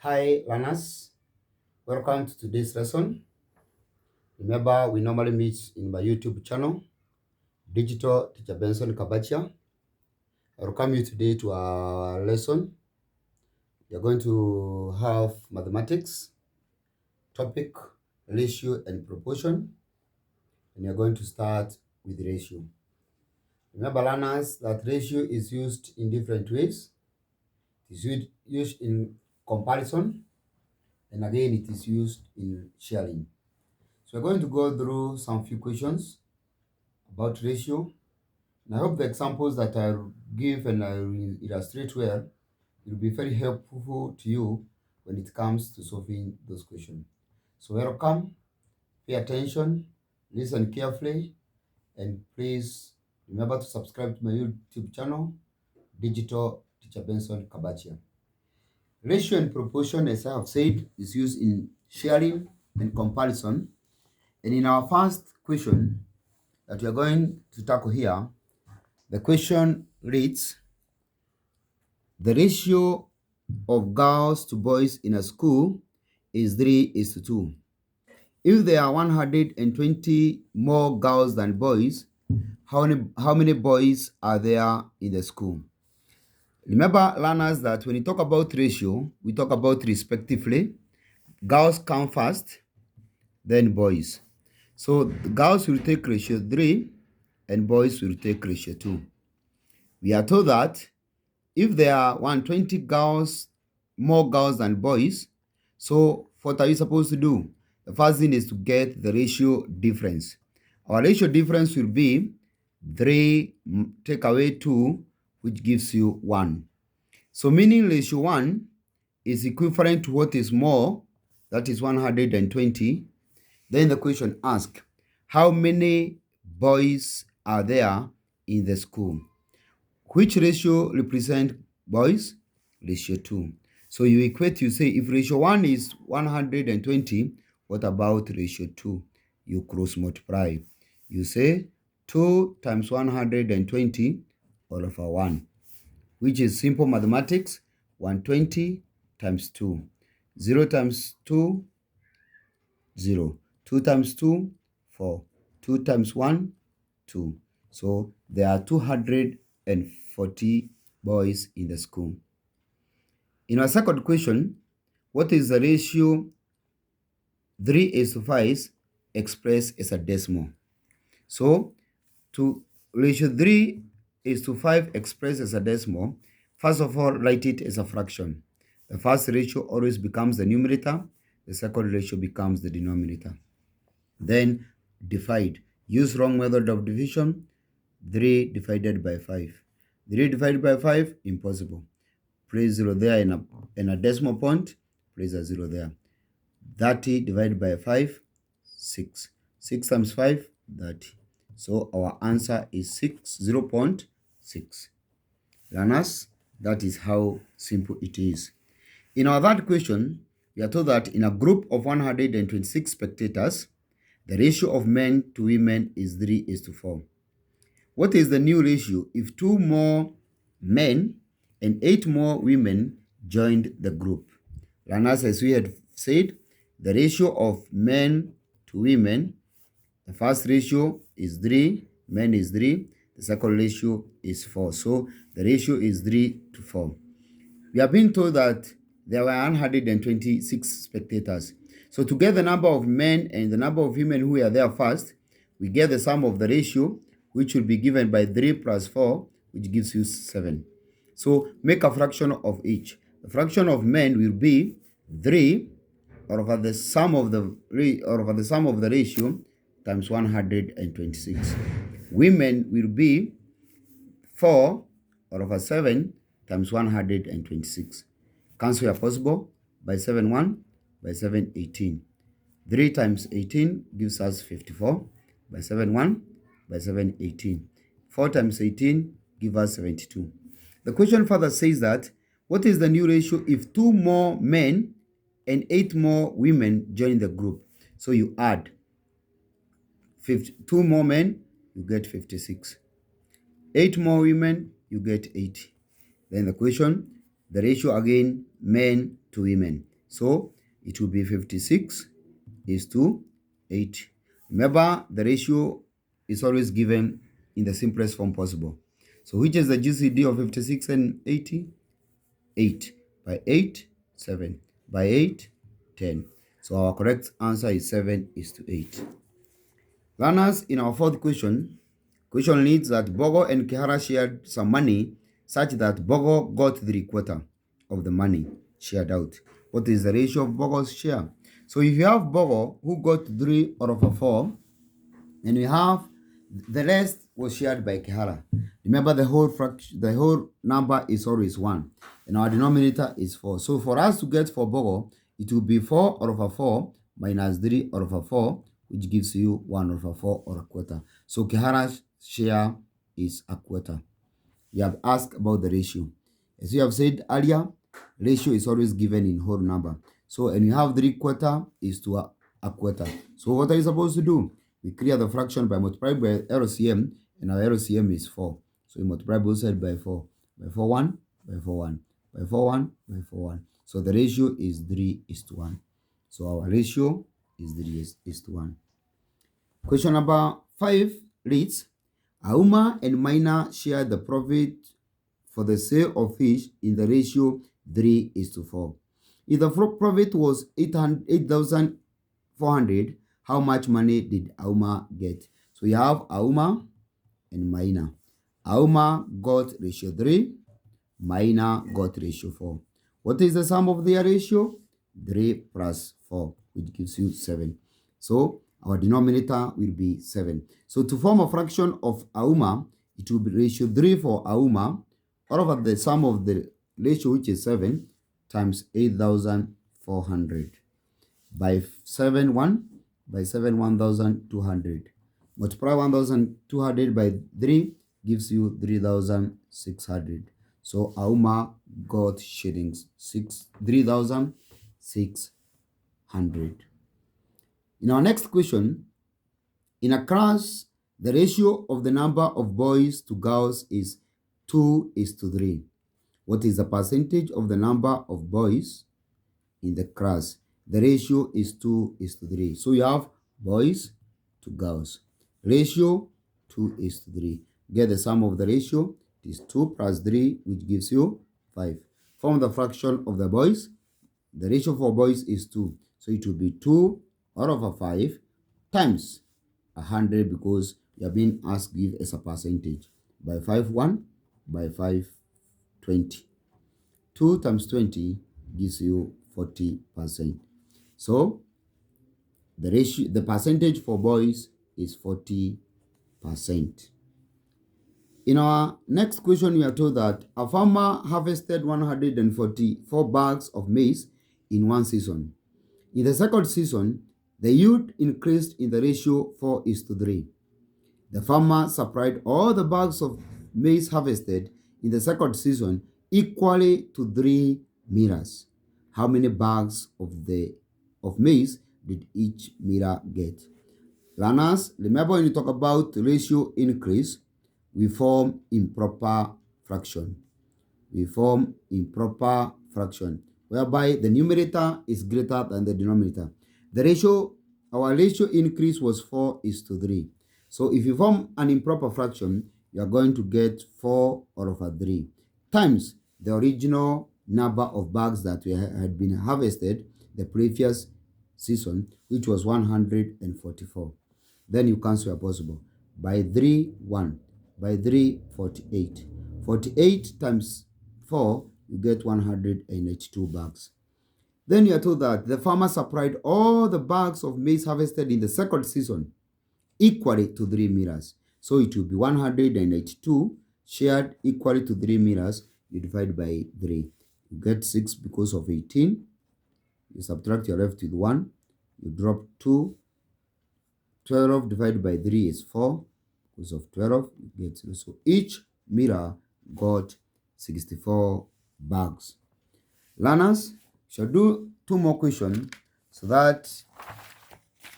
Hi learners, welcome to today's lesson. Remember, we normally meet in my YouTube channel, Digital Teacher Benson Kabachia. I welcome you today to our lesson. We are going to have mathematics, topic, ratio and proportion, and you're going to start with ratio. Remember learners that ratio is used in different ways. It is used in comparison, and again it is used in sharing. So we're going to go through some few questions about ratio. And I hope the examples that I give and I will illustrate well will be very helpful to you when it comes to solving those questions. So welcome, pay attention, listen carefully, and please remember to subscribe to my YouTube channel, Digital Teacher Benson Kabachia. Ratio and proportion, as I have said, is used in sharing and comparison. And in our first question that we are going to tackle here, the question reads, the ratio of girls to boys in a school is 3:2. If there are 120 more girls than boys, how many boys are there in the school? Remember, learners, that when you talk about ratio, we talk about respectively. Girls come first, then boys. So the girls will take ratio 3 and boys will take ratio 2. We are told that if there are 120 girls, more girls than boys, so what are you supposed to do? The first thing is to get the ratio difference. Our ratio difference will be 3 take away 2, which gives you 1. So meaning ratio 1 is equivalent to what is more, that is 120. Then the question asks, how many boys are there in the school? Which ratio represent boys? Ratio 2. So you equate, you say if ratio 1 is 120, what about ratio 2? You cross multiply. You say 2 times 120 all over 1, which is simple mathematics. 120 times 2. 0 times 2, 0. 2 times 2, 4. 2 times 1, 2. So there are 240 boys in the school. In our second question, what is the ratio 3:5 expressed as a decimal? So to ratio 3:5 expressed as a decimal, first of all, write it as a fraction. The first ratio always becomes the numerator. The second ratio becomes the denominator. Then divide. Use wrong method of division. 3 divided by 5. 3 divided by 5, impossible. Place 0 there in a decimal point. Place a 0 there. 30 divided by 5, 6. 6 times 5, 30. So our answer is 0.6. Learners, that is how simple it is. In our third question, we are told that in a group of 126 spectators, the ratio of men to women is 3:4. What is the new ratio if 2 more men and 8 more women joined the group? Learners, as we had said, the ratio of men to women, the first ratio is 3, men is 3, the second ratio is 4. So the ratio is 3:4. We have been told that there were 126 spectators. So to get the number of men and the number of women who are there first, we get the sum of the ratio, which will be given by 3 plus 4, which gives you 7. So make a fraction of each. The fraction of men will be 3 over the sum of the ratio times 126. Women will be 4 over 7 times 126. Cancel where possible. By 7, 1. By 7, 18. 3 times 18 gives us 54. By 7, 1. By 7, 18. 4 times 18 gives us 72. The question further says that, what is the new ratio if 2 more men and 8 more women join the group? So you add 2 more men, you get 56. 8 more women, you get 80. Then the question, the ratio again, men to women. So it will be 56 is to 8. Remember, the ratio is always given in the simplest form possible. So which is the GCD of 56 and 80? 8. By 8, 7. By 8, 10. So our correct answer is 7 is to 8. Learners, in our fourth question reads that Bogo and Kihara shared some money such that Bogo got 3/4 of the money shared out. What is the ratio of Bogo's share? So if you have Bogo who got 3/4, and we have the rest was shared by Kihara. Remember, the whole number is always 1, and our denominator is 4. So for us to get for Bogo, it will be 4/4 minus 3/4, which gives you 1/4 or a quarter. So Kihara's share is a quarter. We have asked about the ratio. As we have said earlier, ratio is always given in whole number. So, and you have 3/4 is to a quarter. So what are you supposed to do? We clear the fraction by multiplying by LCM, and our LCM is 4. So we multiply both sides by 4. By 4, 1, by 4, 1, by 4, 1, by 4, 1. So the ratio is 3 is to 1. So our ratio is 3 is to 1. Question number 5 reads, Auma and Maina share the profit for the sale of fish in the ratio 3 is to 4. If the profit was 8,400, how much money did Auma get? So you have Auma and Maina. Auma got ratio 3, Maina got ratio 4. What is the sum of their ratio? 3 plus 4, which gives you 7. So our denominator will be 7. So to form a fraction of Auma, it will be ratio 3 for Auma, all over the sum of the ratio, which is 7, times 8,400. By 7, 1. By 7, 1,200. Multiply 1,200 by 3 gives you 3,600. So Auma got shillings 3,600. In our next question, in a class, the ratio of the number of boys to girls is 2 is to 3. What is the percentage of the number of boys in the class? The ratio is 2 is to 3. So you have boys to girls. Ratio 2 is to 3. Get the sum of the ratio. It is 2 plus 3, which gives you 5. Form the fraction of the boys. The ratio for boys is 2. So it will be 2 out of 5 times 100, because we are being asked to give as a percentage. By 5, 1. By 5, 20. 2 times 20 gives you 40%. So the ratio, the percentage for boys is 40%. In our next question, we are told that a farmer harvested 144 bags of maize in one season. In the second season, the yield increased in the ratio 4 is to 3. The farmer supplied all the bags of maize harvested in the second season equally to 3 mirrors. How many bags of maize did each mirror get? Learners, remember when you talk about ratio increase, we form improper fraction. We form improper fraction, whereby the numerator is greater than the denominator. The ratio, our ratio increase was 4 is to 3. So if you form an improper fraction, you are going to get 4 over 3 times the original number of bags that had been harvested the previous season, which was 144. Then you cancel your possible. By 3, 1. By 3, 48. 48 times 4, you get 182 bags. Then you are told that the farmer supplied all the bags of maize harvested in the second season equally to 3 mirrors. So it will be 182 shared equally to 3 mirrors. You divide by 3. You get 6 because of 18. You subtract your left with 1. You drop 2. 12 divided by 3 is 4. Because of 12, you get 0. So each mirror got 64 bags. Learners, shall do 2 more questions so that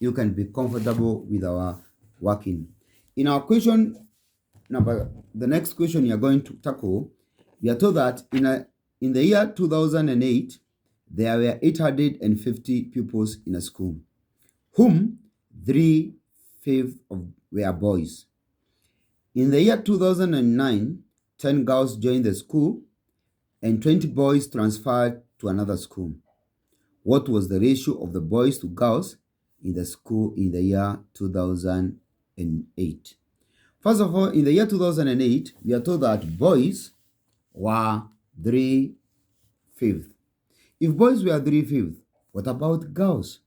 you can be comfortable with our working. In our question number, the next question you are going to tackle, we are told that in the year 2008, there were 850 pupils in a school, whom 3/5 were boys. In the year 2009, 10 girls joined the school and 20 boys transferred to another school. What was the ratio of the boys to girls in the school in the year 2008? First of all, in the year 2008, we are told that boys were 3/5. If boys were 3/5, what about girls?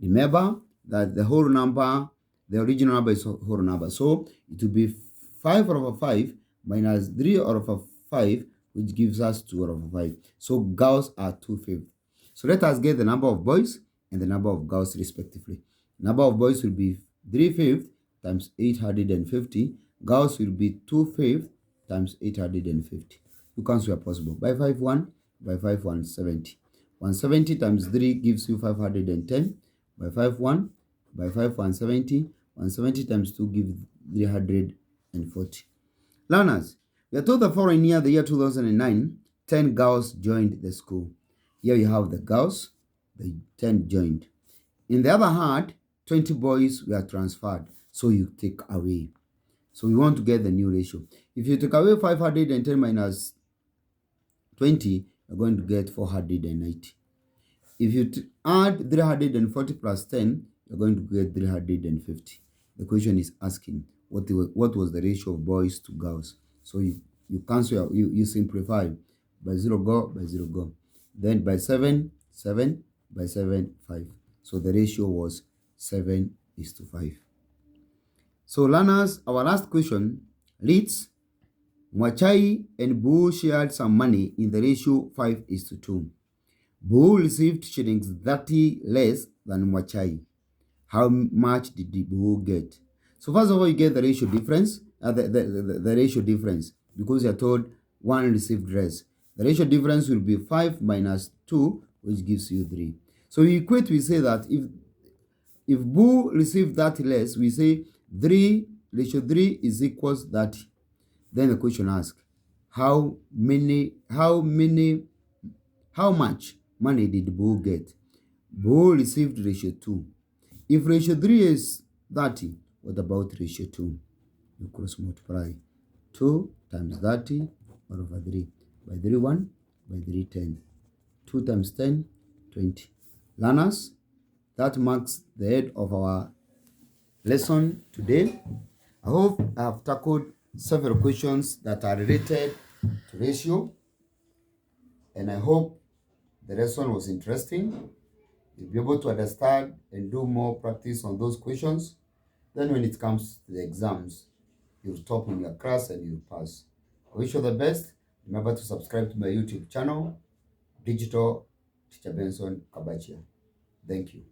Remember that the whole number, the original number is whole number. So it will be 5/5 minus 3/5, which gives us 2/5. So girls are 2/5. So let us get the number of boys and the number of girls respectively. Number of boys will be 3/5 times 850. Girls will be 2/5 times 850. Two counts were possible. By 5, 1. By 5, 170. 170 times 3 gives you 510. By 5, 1. By 5, 170. 170 times 2 gives 340. Learners, we are told the following year, the year 2009, 10 girls joined the school. Here you have the girls, the 10 joined. In the other hand, 20 boys were transferred, so you take away. So we want to get the new ratio. If you take away 510 minus 20, you're going to get 490. If you add 340 plus 10, you're going to get 350. The question is asking, what was the ratio of boys to girls? So you cancel, you simplify. By 0 go, by 0 go. Then by 7, 7, by 7, 5. So the ratio was 7:5. So learners, our last question reads, Mwachai and Boo shared some money in the ratio 5:2. Boo received shillings 30 less than Mwachai. How much did Boo get? So first of all, you get the ratio difference, the ratio difference, because you are told one received less. The ratio difference will be 5 minus 2, which gives you 3. So we equate, we say that if Boo received 30 less, we say ratio 3 is equals 30. Then the question asks, how much money did Boo get? Boo received ratio 2. If ratio 3 is 30, what about ratio 2? You cross multiply. 2 times 30 1 over 3. By 3, 1. By 3, 10. 2 times 10, 20. Learners, that marks the end of our lesson today. I hope I have tackled several questions that are related to ratio, and I hope the lesson was interesting. You'll be able to understand and do more practice on those questions. Then when it comes to the exams, you'll top in your class and you'll pass. I wish you the best. Remember to subscribe to my YouTube channel, Digital Teacher Benson Kabachia. Thank you.